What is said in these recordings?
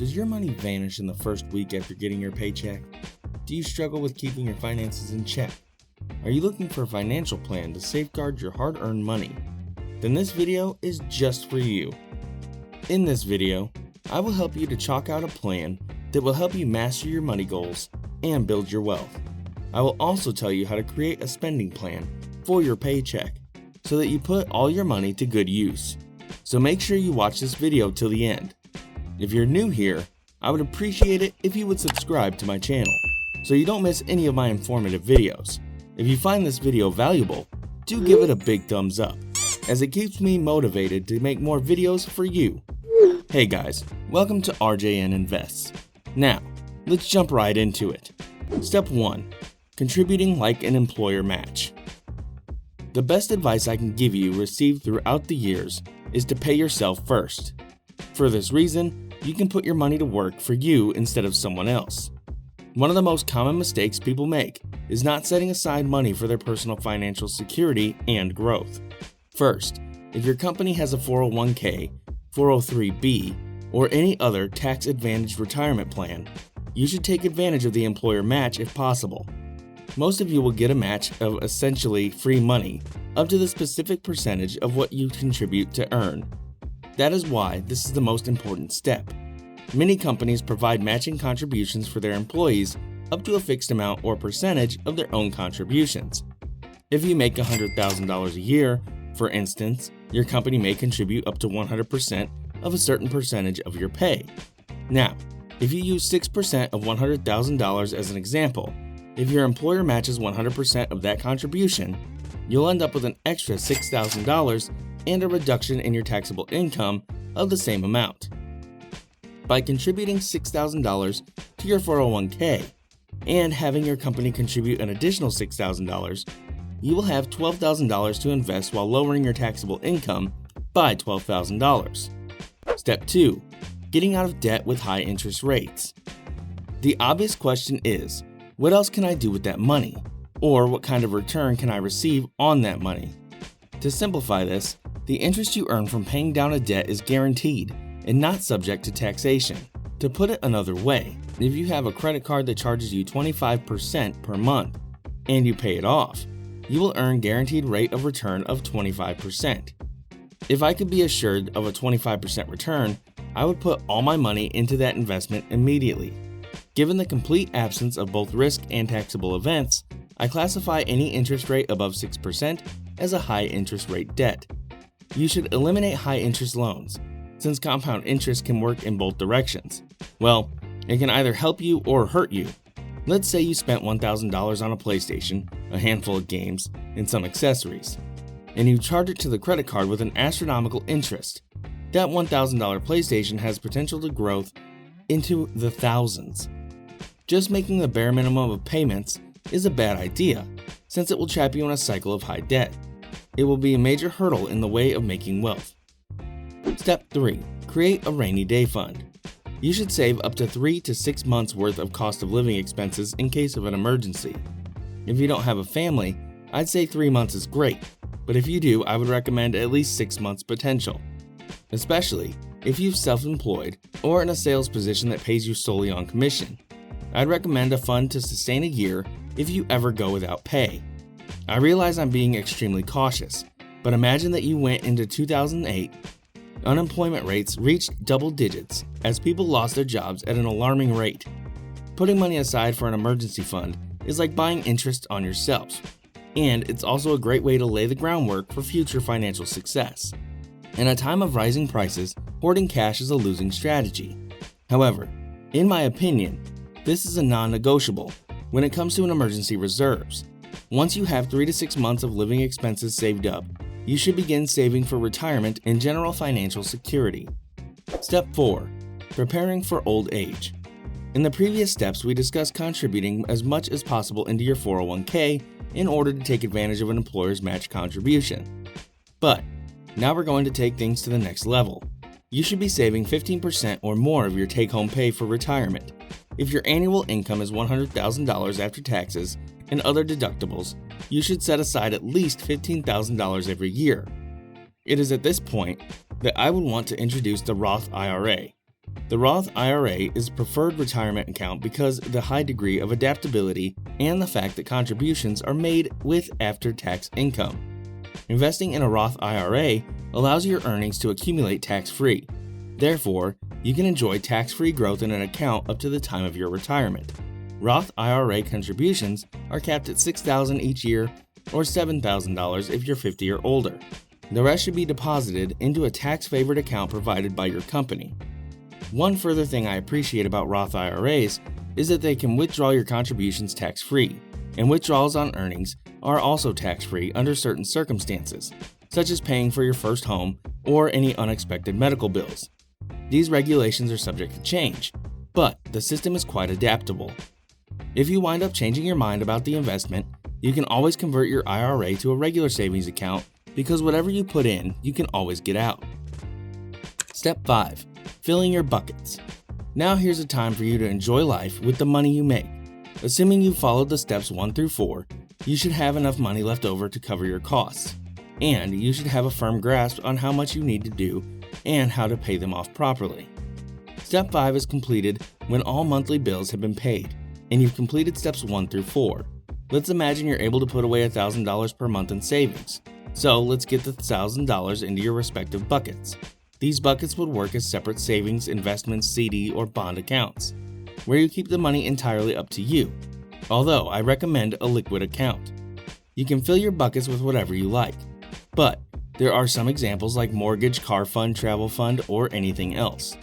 Does your money vanish in the first week after getting your paycheck? Do you struggle with keeping your finances in check? Are you looking for a financial plan to safeguard your hard-earned money? Then this video is just for you. In this video, I will help you to chalk out a plan that will help you master your money goals and build your wealth. I will also tell you how to create a spending plan for your paycheck so that you put all your money to good use. So make sure you watch this video till the end. If you're new here, I would appreciate it if you would subscribe to my channel so you don't miss any of my informative videos. If you find this video valuable, do give it a big thumbs up, as it keeps me motivated to make more videos for you. Hey guys, welcome to RJN Invests. Now, let's jump right into it. Step 1. Contributing like an employer match. The best advice I can give you received throughout the years is to pay yourself first. For this reason, you can put your money to work for you instead of someone else. One of the most common mistakes people make is not setting aside money for their personal financial security and growth. First, if your company has a 401k, 403b, or any other tax-advantaged retirement plan, you should take advantage of the employer match if possible. Most of you will get a match of essentially free money up to the specific percentage of what you contribute to earn. That is why this is the most important step. Many companies provide matching contributions for their employees up to a fixed amount or percentage of their own contributions. If you make $100,000 a year, for instance, your company may contribute up to 100% of a certain percentage of your pay. Now, if you use 6% of $100,000 as an example, if your employer matches 100% of that contribution, you'll end up with an extra $6,000 and a reduction in your taxable income of the same amount. By contributing $6,000 to your 401k and having your company contribute an additional $6,000, you will have $12,000 to invest while lowering your taxable income by $12,000. Step 2. Getting out of debt with high interest rates. The obvious question is, what else can I do with that money? Or what kind of return can I receive on that money? To simplify this, the interest you earn from paying down a debt is guaranteed and not subject to taxation. To put it another way, if you have a credit card that charges you 25% per month and you pay it off, you will earn guaranteed rate of return of 25%. If I could be assured of a 25% return, I would put all my money into that investment immediately. Given the complete absence of both risk and taxable events, I classify any interest rate above 6% as a high interest rate debt. You should eliminate high interest loans, since compound interest can work in both directions. Well, it can either help you or hurt you. Let's say you spent $1,000 on a PlayStation, a handful of games, and some accessories, and you charge it to the credit card with an astronomical interest. That $1,000 PlayStation has potential to grow into the thousands. Just making the bare minimum of payments is a bad idea, since it will trap you in a cycle of high debt. It will be a major hurdle in the way of making wealth. Step 3. Create a rainy day fund. You should save up to 3 to 6 months worth of cost of living expenses in case of an emergency. If you don't have a family, I'd say 3 months is great, but if you do, I would recommend at least 6 months potential. Especially if you're self-employed or in a sales position that pays you solely on commission. I'd recommend a fund to sustain a year if you ever go without pay. I realize I'm being extremely cautious, but imagine that you went into 2008. Unemployment rates reached double digits as people lost their jobs at an alarming rate. Putting money aside for an emergency fund is like buying interest on yourself, and it's also a great way to lay the groundwork for future financial success. In a time of rising prices, hoarding cash is a losing strategy. However, in my opinion, this is a non-negotiable when it comes to an emergency reserves. Once you have 3 to 6 months of living expenses saved up, you should begin saving for retirement and general financial security. Step 4. Preparing for old age. In the previous steps, we discussed contributing as much as possible into your 401k in order to take advantage of an employer's match contribution. But now we're going to take things to the next level. You should be saving 15% or more of your take-home pay for retirement. If your annual income is $100,000 after taxes and other deductibles, you should set aside at least $15,000 every year. It is at this point that I would want to introduce the Roth IRA. The Roth IRA is a preferred retirement account because of the high degree of adaptability and the fact that contributions are made with after-tax income. Investing in a Roth IRA allows your earnings to accumulate tax-free. Therefore, you can enjoy tax-free growth in an account up to the time of your retirement. Roth IRA contributions are capped at $6,000 each year or $7,000 if you're 50 or older. The rest should be deposited into a tax-favored account provided by your company. One further thing I appreciate about Roth IRAs is that they can withdraw your contributions tax-free, and withdrawals on earnings are also tax-free under certain circumstances, such as paying for your first home or any unexpected medical bills. These regulations are subject to change, but the system is quite adaptable. If you wind up changing your mind about the investment, you can always convert your IRA to a regular savings account because whatever you put in, you can always get out. Step 5. Filling your buckets. Now here's a time for you to enjoy life with the money you make. Assuming you followed the steps 1 through 4, you should have enough money left over to cover your costs, and you should have a firm grasp on how much you need to do and how to pay them off properly. Step 5 is completed when all monthly bills have been paid, and you've completed steps 1 through 4. Let's imagine you're able to put away $1,000 per month in savings. So let's get the $1,000 into your respective buckets. These buckets would work as separate savings, investments, CD, or bond accounts, where you keep the money entirely up to you, although I recommend a liquid account. You can fill your buckets with whatever you like, but there are some examples like mortgage, car fund, travel fund, or anything else.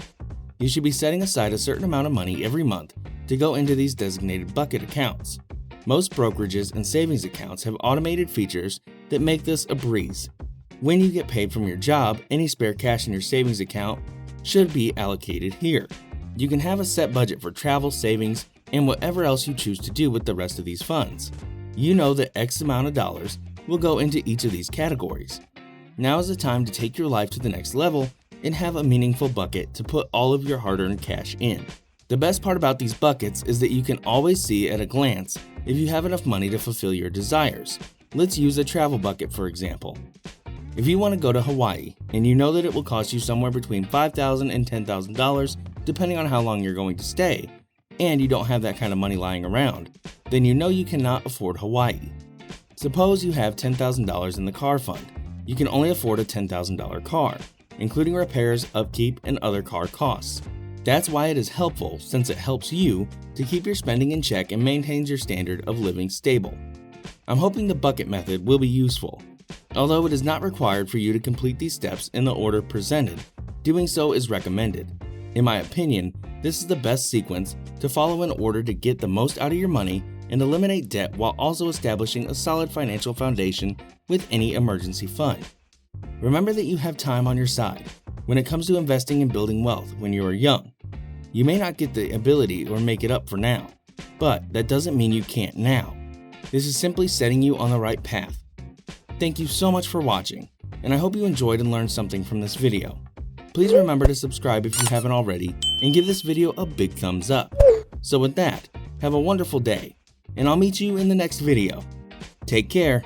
You should be setting aside a certain amount of money every month to go into these designated bucket accounts. Most brokerages and savings accounts have automated features that make this a breeze. When you get paid from your job, any spare cash in your savings account should be allocated here. You can have a set budget for travel, savings, and whatever else you choose to do with the rest of these funds. You know that X amount of dollars will go into each of these categories. Now is the time to take your life to the next level and have a meaningful bucket to put all of your hard-earned cash in. The best part about these buckets is that you can always see at a glance if you have enough money to fulfill your desires. Let's use a travel bucket for example. If you want to go to Hawaii and you know that it will cost you somewhere between $5,000 and $10,000 depending on how long you're going to stay, and you don't have that kind of money lying around, then you know you cannot afford Hawaii. Suppose you have $10,000 in the car fund. You can only afford a $10,000 car, including repairs, upkeep, and other car costs. That's why it is helpful, since it helps you to keep your spending in check and maintains your standard of living stable. I'm hoping the bucket method will be useful. Although it is not required for you to complete these steps in the order presented, doing so is recommended. In my opinion, this is the best sequence to follow in order to get the most out of your money and eliminate debt while also establishing a solid financial foundation with any emergency fund. Remember that you have time on your side when it comes to investing and building wealth when you are young. You may not get the ability or make it up for now, but that doesn't mean you can't now. This is simply setting you on the right path. Thank you so much for watching, and I hope you enjoyed and learned something from this video. Please remember to subscribe if you haven't already, and give this video a big thumbs up. So with that, have a wonderful day, and I'll meet you in the next video. Take care.